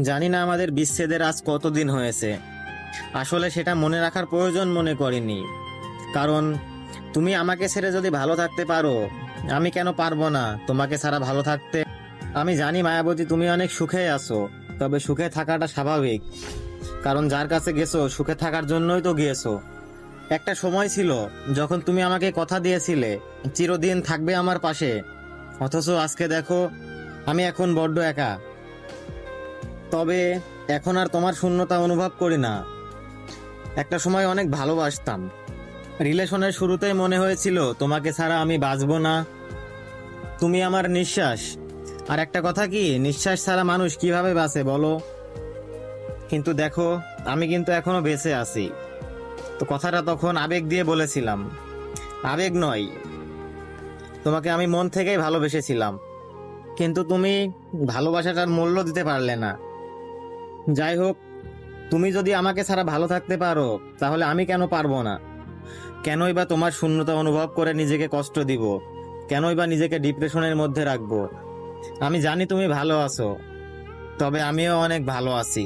জানি না আমাদের বিচ্ছেদের আজ কতদিন হয়েছে। আসলে সেটা মনে রাখার প্রয়োজন মনে করিনি, কারণ তুমি আমাকে ছেড়ে যদি ভালো থাকতে পারো, আমি কেন পারবো না তোমাকে ছাড়া ভালো থাকতে। আমি জানি মায়াবতী, তুমি অনেক সুখে আছো, তবে সুখে থাকাটা স্বাভাবিক, কারণ যার কাছে গেছো সুখে থাকার জন্যই তো গিয়েছো। একটা সময় ছিল যখন তুমি আমাকে কথা দিয়েছিলে চিরদিন থাকবে আমার পাশে, অথচ আজকে দেখো আমি এখন বড্ড একা। তবে এখন আর তোমার শূন্যতা অনুভব করি না। একটা সময় অনেক ভালোবাসতাম, রিলেশনের শুরুতেই মনে হয়েছিল তোমাকে ছাড়া আমি বাঁচবো না, তুমি আমার নিঃশ্বাস। আর একটা কথা কি, নিঃশ্বাস ছাড়া মানুষ কিভাবে বাঁচে বলো? কিন্তু দেখো, আমি কিন্তু এখনো বেঁচে আছি। তো কথাটা তখন আবেগ দিয়ে বলেছিলাম, আবেগ নয়, তোমাকে আমি মন থেকেই ভালোবেসেছিলাম। কিন্তু তুমি ভালোবাসাটার মূল্য দিতে পারলে না। যাই হোক, তুমি যদি আমাকে ছাড়া ভালো থাকতে পারো, তাহলে আমি কেন পারবো না? কেনই বা তোমার শূন্যতা অনুভব করে নিজেকে কষ্ট দিব? কেনই বা নিজেকে ডিপ্রেশনের মধ্যে রাখবো? আমি জানি তুমি ভালো আছো, তবে আমিও অনেক ভালো আছি।